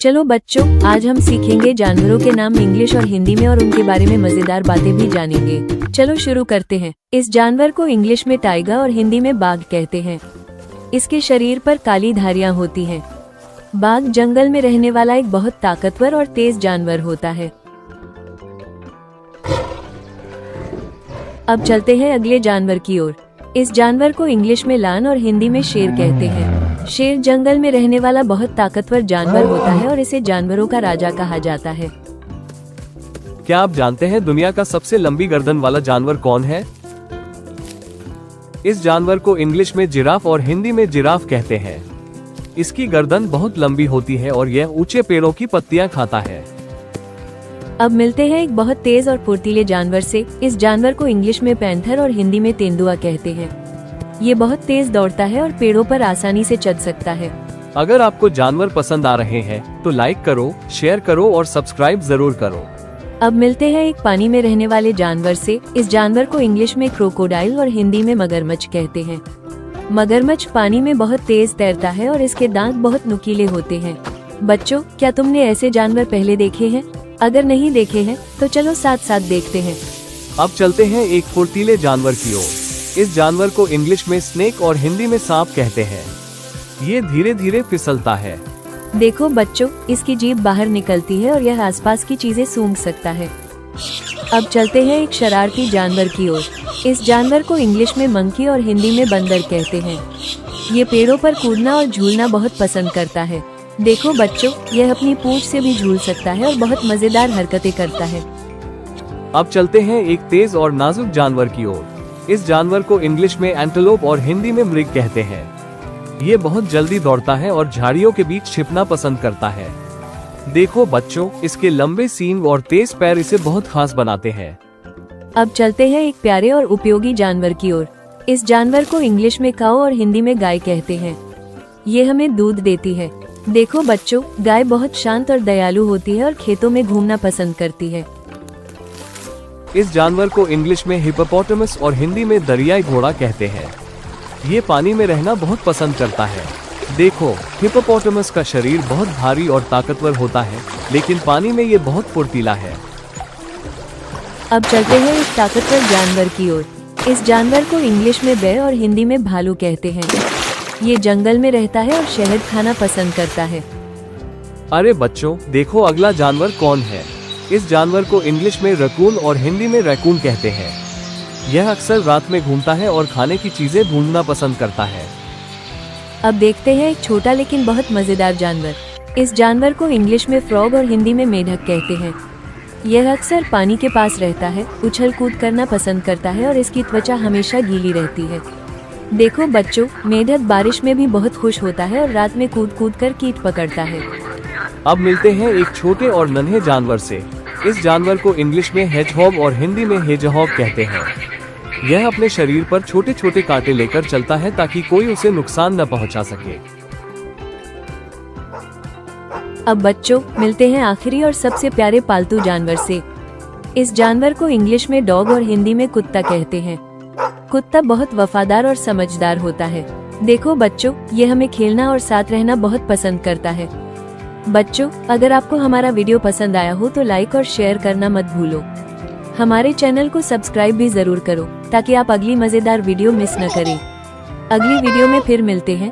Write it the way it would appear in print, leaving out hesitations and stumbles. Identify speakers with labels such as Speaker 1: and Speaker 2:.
Speaker 1: चलो बच्चों, आज हम सीखेंगे जानवरों के नाम इंग्लिश और हिंदी में और उनके बारे में मजेदार बातें भी जानेंगे। चलो शुरू करते हैं। इस जानवर को इंग्लिश में टाइगर और हिंदी में बाघ कहते हैं। इसके शरीर पर काली धारियां होती हैं। बाघ जंगल में रहने वाला एक बहुत ताकतवर और तेज जानवर होता है। अब चलते हैं अगले जानवर की ओर। इस जानवर को इंग्लिश में लायन और हिंदी में शेर कहते हैं। शेर जंगल में रहने वाला बहुत ताकतवर जानवर होता है और इसे जानवरों का राजा कहा जाता है।
Speaker 2: क्या आप जानते हैं दुनिया का सबसे लंबी गर्दन वाला जानवर कौन है? इस जानवर को इंग्लिश में जिराफ और हिंदी में जिराफ कहते हैं। इसकी गर्दन बहुत लंबी होती है और यह ऊंचे पेड़ों की पत्तियां खाता है।
Speaker 1: अब मिलते हैं एक बहुत तेज और फुर्तीले जानवर से। इस जानवर को इंग्लिश में पैंथर और हिंदी में तेंदुआ कहते हैं। ये बहुत तेज दौड़ता है और पेड़ों पर आसानी से चढ़ सकता है।
Speaker 2: अगर आपको जानवर पसंद आ रहे हैं तो लाइक करो, शेयर करो और सब्सक्राइब जरूर करो।
Speaker 1: अब मिलते हैं एक पानी में रहने वाले जानवर से। इस जानवर को इंग्लिश में क्रोकोडाइल और हिंदी में मगरमच्छ कहते हैं। मगरमच्छ पानी में बहुत तेज तैरता है और इसके दांत बहुत नुकीले होते हैं। बच्चों, क्या तुमने ऐसे जानवर पहले देखे हैं? अगर नहीं देखे हैं तो चलो साथ साथ देखते हैं।
Speaker 2: अब चलते हैं एक फुर्तीले जानवर की ओर। इस जानवर को इंग्लिश में स्नेक और हिंदी में सांप कहते हैं। ये धीरे धीरे फिसलता है।
Speaker 1: देखो बच्चों, इसकी जीभ बाहर निकलती है और यह आसपास की चीजें सूंघ सकता है। अब चलते हैं एक शरारती जानवर की ओर। इस जानवर को इंग्लिश में मंकी और हिंदी में बंदर कहते हैं। ये पेड़ों पर कूदना और झूलना बहुत पसंद करता है। देखो बच्चों, यह अपनी पूंछ से भी झूल सकता है और बहुत मजेदार हरकतें करता है।
Speaker 2: अब चलते हैं एक तेज और नाजुक जानवर की ओर। इस जानवर को इंग्लिश में एंटेलोप और हिंदी में मृग कहते हैं। ये बहुत जल्दी दौड़ता है और झाड़ियों के बीच छिपना पसंद करता है। देखो बच्चों, इसके लंबे सींग और तेज पैर इसे बहुत खास बनाते हैं।
Speaker 1: अब चलते हैं एक प्यारे और उपयोगी जानवर की ओर। इस जानवर को इंग्लिश में काऊ और हिंदी में गाय कहते हैं। ये हमें दूध देती है। देखो बच्चों, गाय बहुत शांत और दयालु होती है और खेतों में घूमना पसंद करती है।
Speaker 2: इस जानवर को इंग्लिश में हिप्पोपोटामस और हिंदी में दरियाई घोड़ा कहते हैं। ये पानी में रहना बहुत पसंद करता है। देखो, हिप्पोपोटामस का शरीर बहुत भारी और ताकतवर होता है, लेकिन पानी में ये बहुत फुर्तीला है।
Speaker 1: अब चलते हैं एक ताकतवर जानवर की ओर। इस जानवर को इंग्लिश में बेर और हिंदी में भालू कहते हैं। ये जंगल में रहता है और शहद खाना पसंद करता है।
Speaker 2: अरे बच्चों, देखो अगला जानवर कौन है। इस जानवर को इंग्लिश में रकून और हिंदी में रैकून कहते हैं। यह अक्सर रात में घूमता है और खाने की चीजें ढूंढना पसंद करता है।
Speaker 1: अब देखते हैं एक छोटा लेकिन बहुत मजेदार जानवर। इस जानवर को इंग्लिश में फ्रॉग और हिंदी में मेढक कहते हैं। यह अक्सर पानी के पास रहता है, उछल कूद करना पसंद करता है और इसकी त्वचा हमेशा गीली रहती है। देखो बच्चों, मेढक बारिश में भी बहुत खुश होता है और रात में कूद कूद कर कीट पकड़ता है।
Speaker 2: अब मिलते हैं एक छोटे और नन्हे जानवर से। इस जानवर को इंग्लिश में हेजहॉग और हिंदी में हेजहॉग कहते हैं। यह अपने शरीर पर छोटे छोटे कांटे लेकर चलता है ताकि कोई उसे नुकसान न पहुंचा सके।
Speaker 1: अब बच्चों, मिलते हैं आखिरी और सबसे प्यारे पालतू जानवर से। इस जानवर को इंग्लिश में डॉग और हिंदी में कुत्ता कहते हैं। कुत्ता बहुत वफादार और समझदार होता है। देखो बच्चों, यह हमें खेलना और साथ रहना बहुत पसंद करता है। बच्चों, अगर आपको हमारा वीडियो पसंद आया हो तो लाइक और शेयर करना मत भूलो। हमारे चैनल को सब्सक्राइब भी जरूर करो ताकि आप अगली मजेदार वीडियो मिस न करें। अगली वीडियो में फिर मिलते हैं।